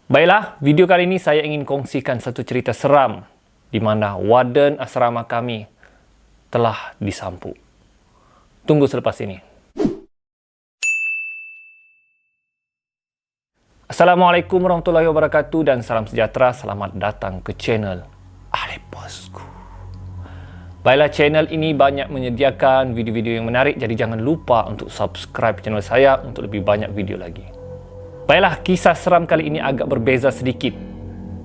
Baiklah, video kali ini saya ingin kongsikan satu cerita seram di mana warden asrama kami telah disampuk. Tunggu selepas ini. Assalamualaikum warahmatullahi wabarakatuh dan salam sejahtera. Selamat datang ke channel Ahli Bosku. Baiklah, channel ini banyak menyediakan video-video yang menarik, jadi jangan lupa untuk subscribe channel saya untuk lebih banyak video lagi. Baiklah, kisah seram kali ini agak berbeza sedikit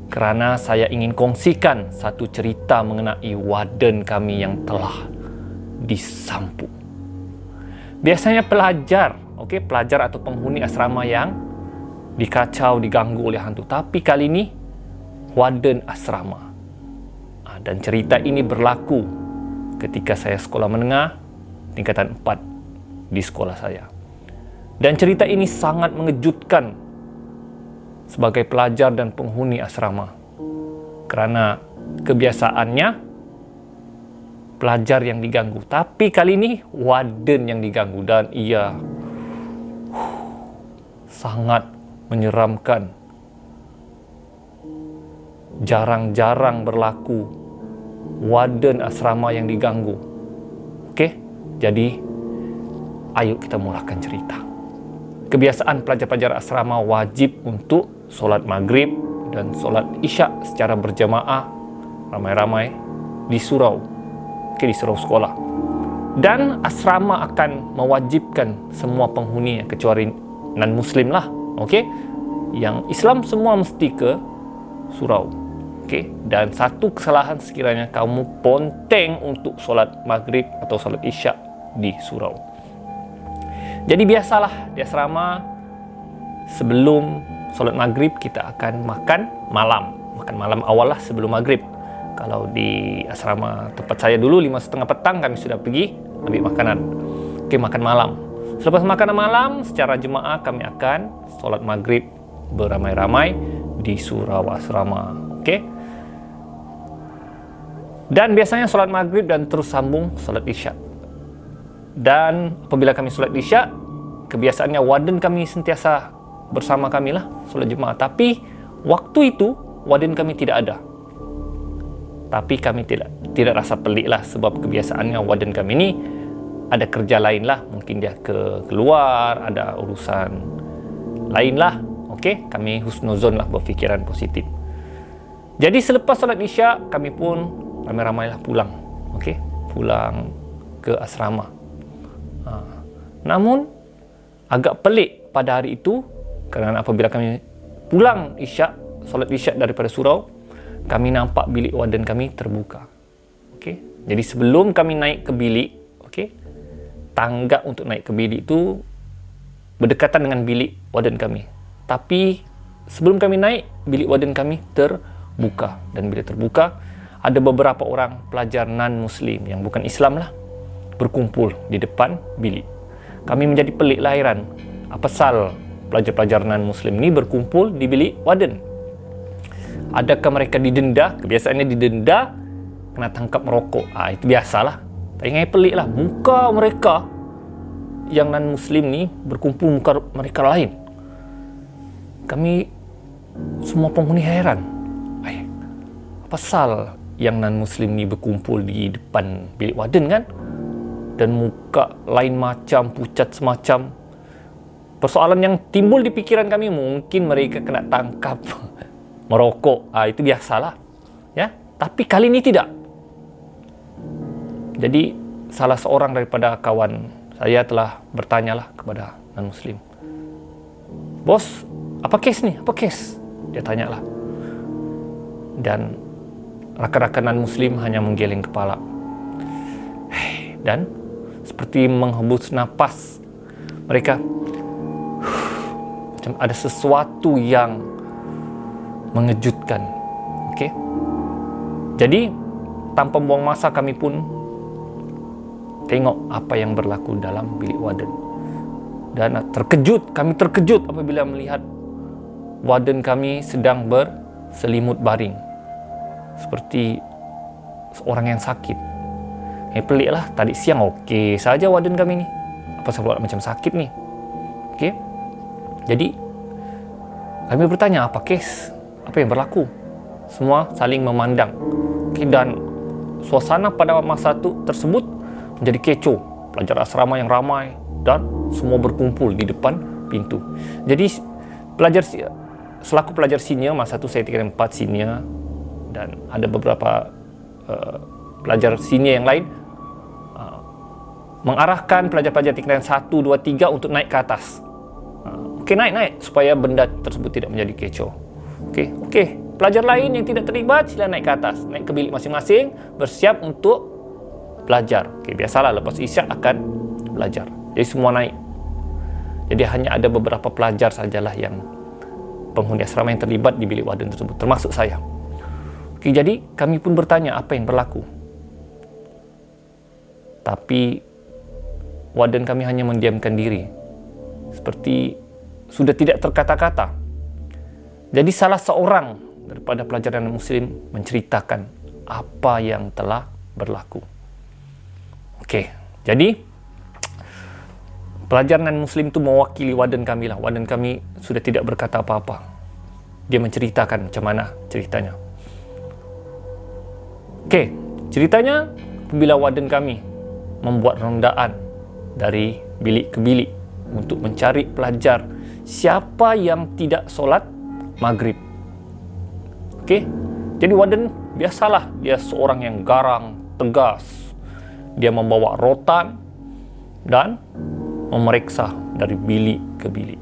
kerana saya ingin kongsikan satu cerita mengenai warden kami yang telah disampuk. Biasanya pelajar atau penghuni asrama yang dikacau, diganggu oleh hantu. Tapi kali ini warden asrama. Dan cerita ini berlaku ketika saya sekolah menengah tingkatan 4 di sekolah saya. Dan cerita ini sangat mengejutkan sebagai pelajar dan penghuni asrama. Kerana kebiasaannya pelajar yang diganggu. Tapi kali ini warden yang diganggu dan ia sangat menyeramkan. Jarang-jarang berlaku warden asrama yang diganggu. Okey, jadi ayo kita mulakan cerita. Kebiasaan pelajar-pelajar asrama wajib untuk solat maghrib dan solat isyak secara berjamaah ramai-ramai di surau. Di surau sekolah. Dan asrama akan mewajibkan semua penghuni kecuali non-muslim lah. Okey? Yang Islam semua mesti ke surau. Okey? Dan satu kesalahan sekiranya kamu ponteng untuk solat maghrib atau solat isyak di surau. Jadi biasalah di asrama sebelum solat maghrib kita akan makan malam. Makan malam awal lah sebelum maghrib. Kalau di asrama tempat saya dulu 5:30 petang kami sudah pergi ambil makanan. Okey, makan malam. Selepas makan malam secara jemaah kami akan solat maghrib beramai-ramai di surau asrama. Okey. Dan biasanya solat maghrib dan terus sambung solat isyak. Dan apabila kami solat isyak, kebiasaannya warden kami sentiasa bersama kami lah solat jemaah. Tapi waktu itu warden kami tidak ada. Tapi kami tidak rasa pelik lah sebab kebiasaannya warden kami ni ada kerja lain lah. Mungkin dia keluar, ada urusan lain lah. Okey, kami husnuzon lah, berfikiran positif. Jadi selepas solat isyak, kami pun ramai-ramai lah pulang. Okey, pulang ke asrama. Namun agak pelik pada hari itu kerana apabila kami pulang isyak, solat isyak daripada surau, kami nampak bilik warden kami terbuka. Okey. Jadi sebelum kami naik ke bilik, okey, tangga untuk naik ke bilik itu berdekatan dengan bilik warden kami. Tapi sebelum kami naik, bilik warden kami terbuka. Dan bila terbuka, ada beberapa orang pelajar non-Muslim yang bukan Islam lah berkumpul di depan bilik. Kami menjadi pelik lah, hairan. Apa sal pelajar-pelajar non-Muslim ni berkumpul di bilik warden? Adakah mereka didenda? Kebiasaannya didenda kena tangkap merokok. Itu biasalah. Tak ingat pelik lah. Muka mereka yang non-Muslim ni berkumpul, muka mereka lain. Kami semua penghuni hairan. Apa sal yang non-Muslim ni berkumpul di depan bilik warden kan? Dan muka lain macam, pucat semacam. Persoalan yang timbul di pikiran kami, mungkin mereka kena tangkap merokok. Itu biasalah. Ya, tapi kali ini tidak. Jadi salah seorang daripada kawan saya telah bertanyalah kepada non-Muslim. Bos, apa kes ni? Apa kes? Dia tanyalah. Dan rakan-rakan non-Muslim hanya menggeleng kepala. Dan seperti menghembus napas, mereka macam ada sesuatu yang mengejutkan. Okey. Jadi tanpa buang masa kami pun tengok apa yang berlaku dalam bilik warden. Dan kami terkejut apabila melihat warden kami sedang berselimut baring seperti seorang yang sakit. Pelik lah, tadi siang okey saja warden kami ni. Apa sebab macam sakit ni? Okey. Jadi Kami bertanya, apa kes? Apa yang berlaku? Semua saling memandang. Dan suasana pada masa tersebut menjadi kecoh. Pelajar asrama yang ramai dan semua berkumpul di depan pintu. Jadi selaku pelajar senior, masa itu saya tingkat 4 senior dan ada beberapa pelajar senior yang lain mengarahkan pelajar-pelajar tingkatan 1, 2, 3 untuk naik ke atas. Okey, naik supaya benda tersebut tidak menjadi kecoh. Okey. Pelajar lain yang tidak terlibat sila naik ke atas, naik ke bilik masing-masing, bersiap untuk belajar. Okey, biasalah lepas isyak akan belajar. Jadi semua naik. Jadi hanya ada beberapa pelajar sajalah yang penghuni asrama yang terlibat di bilik warden tersebut, termasuk saya. Okey, jadi kami pun bertanya apa yang berlaku. Tapi warden kami hanya mendiamkan diri, seperti sudah tidak terkata-kata. Jadi salah seorang daripada pelajar non-Muslim menceritakan apa yang telah berlaku. Okey, jadi pelajar non-Muslim itu mewakili warden kami lah. Warden kami sudah tidak berkata apa-apa. Dia menceritakan macam mana ceritanya. Okey, ceritanya apabila warden kami membuat rondaan dari bilik ke bilik untuk mencari pelajar siapa yang tidak solat maghrib. Okey, jadi warden biasalah, dia seorang yang garang, tegas. Dia membawa rotan dan memeriksa dari bilik ke bilik.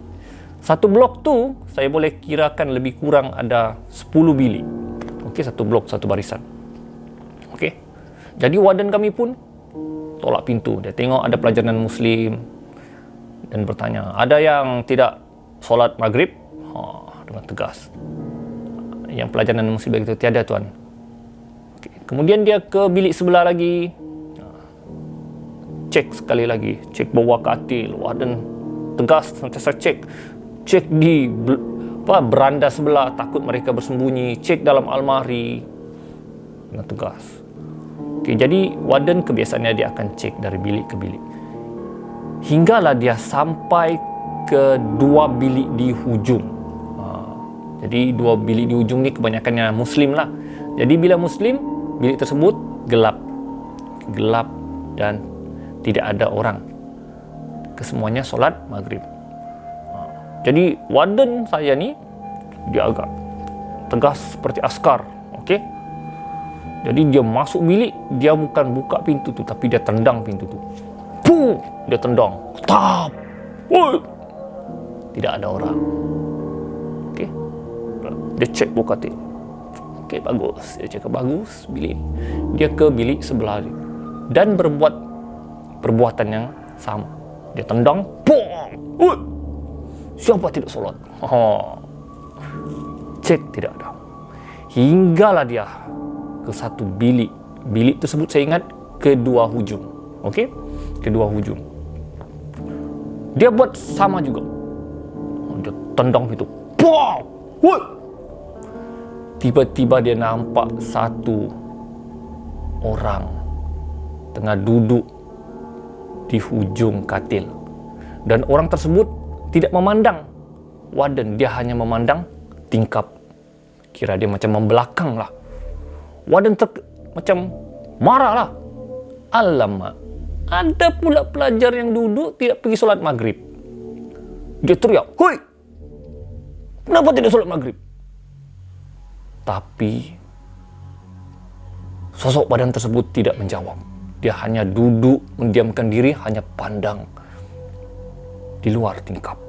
Satu blok tu saya boleh kirakan lebih kurang ada 10 bilik. Okey, satu blok, satu barisan. Okey, jadi warden kami pun tolak pintu. Dia tengok ada pelajar non-Muslim dan bertanya, ada yang tidak solat maghrib? Dengan tegas. Yang pelajar non-Muslim begitu, tiada tuan. Okay. Kemudian dia ke bilik sebelah lagi, cek sekali lagi, cek bawah katil. Warden tegas sentiasa cek di beranda sebelah, takut mereka bersembunyi, cek dalam almari dengan tegas. Okay, jadi warden kebiasaannya dia akan cek dari bilik ke bilik hinggalah dia sampai ke 2 bilik di hujung. Jadi 2 bilik di ujung ni kebanyakannya Muslim lah. Jadi bila Muslim, bilik tersebut gelap dan tidak ada orang. Kesemuanya solat maghrib. Jadi warden saya ni dia agak tegas seperti askar. Okey. Jadi dia masuk bilik, dia bukan buka pintu tu, tapi dia tendang pintu tu. Puh, dia tendang. Tap. Woi. Tidak ada orang. Okey. Dia cek buka katil. Okey, bagus. Dia cakap bagus bilik. Dia ke bilik sebelah dan berbuat perbuatan yang sama. Dia tendang, bom. Siapa tidak solat? Cek tidak ada. Hinggalah dia ke satu bilik. Bilik tersebut saya ingat kedua hujung. Okey? Kedua hujung. Dia buat sama juga. Dia tendang pintu. Bom. Tiba-tiba dia nampak satu orang tengah duduk di hujung katil. Dan orang tersebut tidak memandang warden, dia hanya memandang tingkap. Kira dia macam membelakang lah. Warden macam marah lah. Alamak, ada pula pelajar yang duduk tidak pergi solat maghrib. Dia teriak, "Hoi! Kenapa tidak solat maghrib?" Tapi sosok badan tersebut tidak menjawab. Dia hanya duduk, mendiamkan diri, hanya pandang di luar tingkap.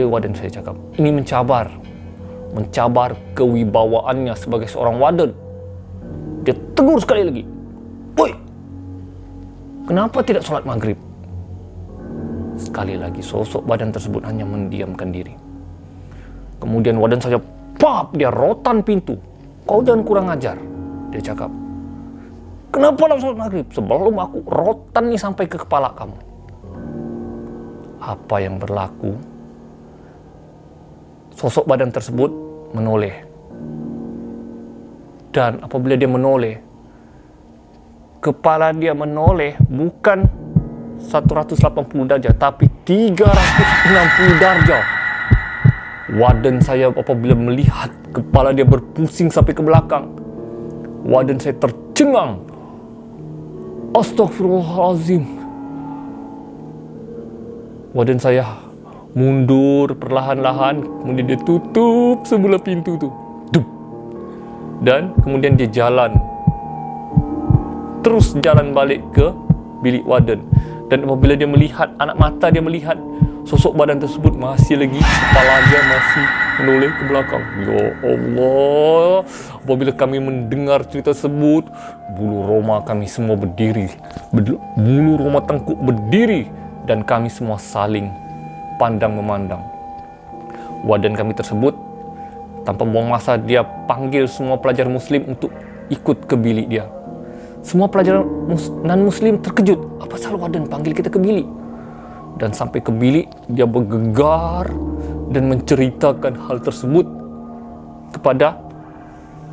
Warden saya cakap, ini mencabar kewibawaannya sebagai seorang warden. Dia tegur sekali lagi, "Woi, kenapa tidak solat maghrib?" Sekali lagi sosok badan tersebut hanya mendiamkan diri. Kemudian warden saja, pap, dia rotan pintu. "Kau jangan kurang ajar," dia cakap. "Kenapa nak solat maghrib? Sebelum aku rotan ni sampai ke kepala kamu." Apa yang berlaku? Sosok badan tersebut menoleh. Dan apabila dia menoleh, kepala dia menoleh bukan 180 darjah, tapi 360 darjah. Warden saya apabila melihat kepala dia berpusing sampai ke belakang, warden saya tercengang. Astaghfirullahalazim. Warden saya mundur perlahan-lahan, kemudian dia tutup sebelah pintu tu. Dan kemudian dia terus jalan balik ke bilik warden. Dan apabila dia melihat, anak mata dia melihat sosok badan tersebut masih lagi, kepala dia masih menoleh ke belakang. Ya Allah, apabila kami mendengar cerita tersebut, bulu roma kami semua berdiri, bulu roma tengkuk berdiri, dan kami semua saling pandang memandang. Warden kami tersebut tanpa buang masa, dia panggil semua pelajar muslim untuk ikut ke bilik dia. Semua pelajar non-muslim terkejut, apa salah warden panggil kita ke bilik? Dan sampai ke bilik, dia bergegar dan menceritakan hal tersebut kepada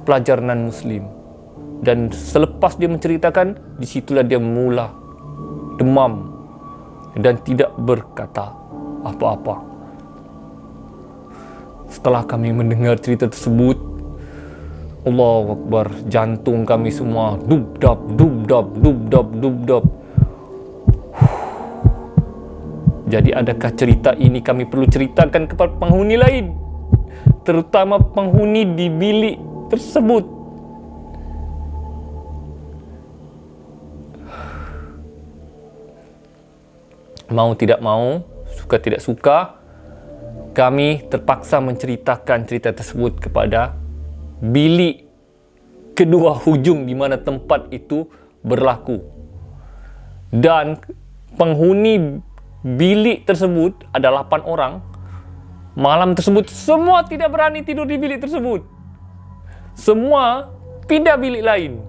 pelajar non-muslim. Dan selepas dia menceritakan, disitulah dia mula demam dan tidak berkata apa-apa. Setelah kami mendengar cerita tersebut, Allahu Akbar, jantung kami semua dub-dab, dub-dab, dub-dab, dub-dab. Jadi adakah cerita ini kami perlu ceritakan kepada penghuni lain, terutama penghuni di bilik tersebut? Mau tidak mau, suka tidak suka, kami terpaksa menceritakan cerita tersebut kepada bilik kedua hujung di mana tempat itu berlaku. Dan penghuni bilik tersebut ada 8 orang. Malam tersebut semua tidak berani tidur di bilik tersebut. Semua pindah bilik lain.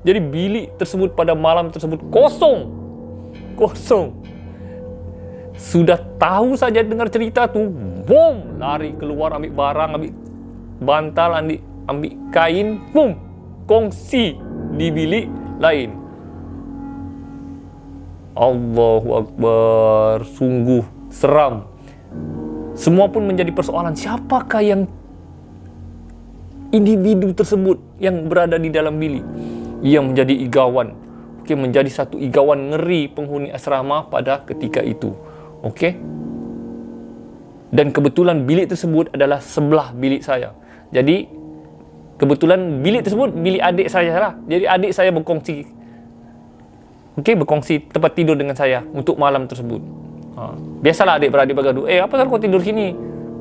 Jadi bilik tersebut pada malam tersebut kosong. Sudah tahu saja dengar cerita tu, boom, lari keluar ambil barang, ambil bantal, ambil kain, boom, kongsi di bilik lain. Allahu Akbar, sungguh seram. Semua pun menjadi persoalan, siapakah yang individu tersebut yang berada di dalam bilik yang menjadi igawan. Okey, menjadi satu igawan ngeri penghuni asrama pada ketika itu. Okey. Dan kebetulan bilik tersebut adalah sebelah bilik saya. Jadi kebetulan bilik tersebut bilik adik saya lah. Jadi adik saya berkongsi tempat tidur dengan saya untuk malam tersebut. Biasalah adik-beradik bergaduh. Apa salah kau tidur sini?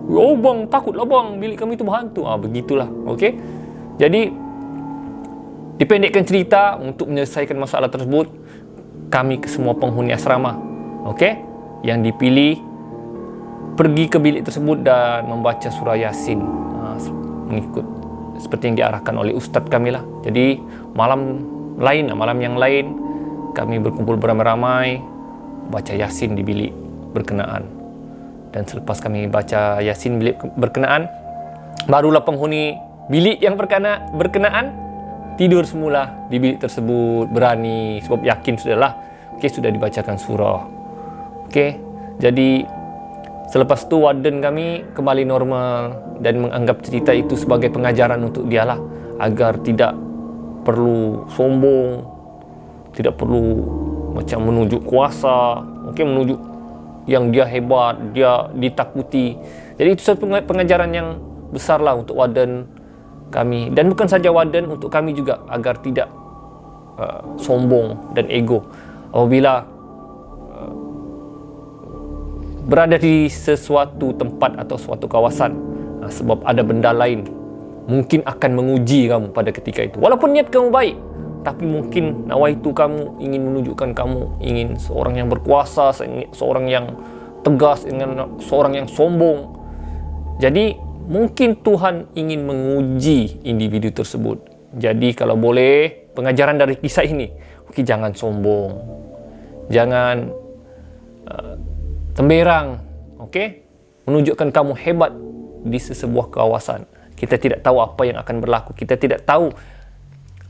Oh bang, takutlah bang, bilik kami itu berhantu. Begitulah. Okey. Jadi dipendekkan cerita, untuk menyelesaikan masalah tersebut, kami ke semua penghuni asrama, okey, yang dipilih pergi ke bilik tersebut dan membaca surah Yasin, mengikut seperti yang diarahkan oleh ustaz kami lah. Jadi malam yang lain kami berkumpul beramai-ramai baca Yasin di bilik berkenaan. Dan selepas kami baca Yasin bilik berkenaan, barulah penghuni bilik yang berkenaan tidur semula di bilik tersebut, berani sebab yakin sudahlah, sudah dibacakan surah. Jadi selepas tu warden kami kembali normal dan menganggap cerita itu sebagai pengajaran untuk dialah, agar tidak perlu sombong, tidak perlu macam menunjuk kuasa, menunjuk yang dia hebat, dia ditakuti. Jadi itu satu pengajaran yang besar lah untuk warden kami, dan bukan saja warden, untuk kami juga, agar tidak sombong dan ego apabila berada di sesuatu tempat atau suatu kawasan, sebab ada benda lain mungkin akan menguji kamu pada ketika itu. Walaupun niat kamu baik, tapi mungkin nawaitu kamu ingin menunjukkan kamu ingin seorang yang berkuasa, seorang yang tegas, seorang yang sombong. Jadi mungkin Tuhan ingin menguji individu tersebut. Jadi kalau boleh, pengajaran dari kisah ini, jangan sombong, jangan temberang, menunjukkan kamu hebat di sebuah kawasan. Kita tidak tahu apa yang akan berlaku, kita tidak tahu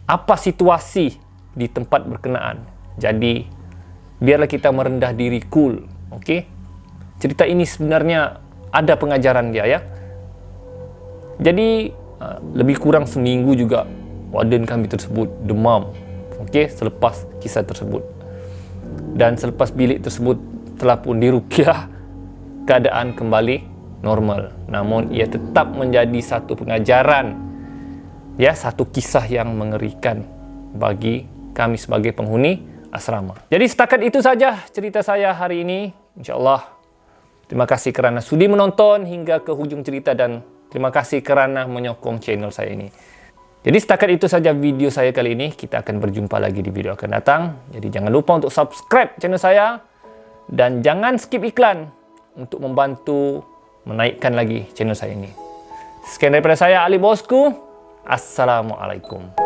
apa situasi di tempat berkenaan. Jadi biarlah kita merendah diri, cool. Cerita ini sebenarnya ada pengajaran dia, ya. Jadi lebih kurang seminggu juga warden kami tersebut demam. Okey, selepas kisah tersebut. Dan selepas bilik tersebut telah pun diruqyah, keadaan kembali normal. Namun ia tetap menjadi satu pengajaran, ya, satu kisah yang mengerikan bagi kami sebagai penghuni asrama. Jadi setakat itu saja cerita saya hari ini. InsyaAllah, terima kasih kerana sudi menonton hingga ke hujung cerita dan terima kasih kerana menyokong channel saya ini. Jadi setakat itu saja video saya kali ini. Kita akan berjumpa lagi di video akan datang. Jadi jangan lupa untuk subscribe channel saya dan jangan skip iklan untuk membantu menaikkan lagi channel saya ini. Sekian daripada saya, Ali Bosku. Assalamualaikum.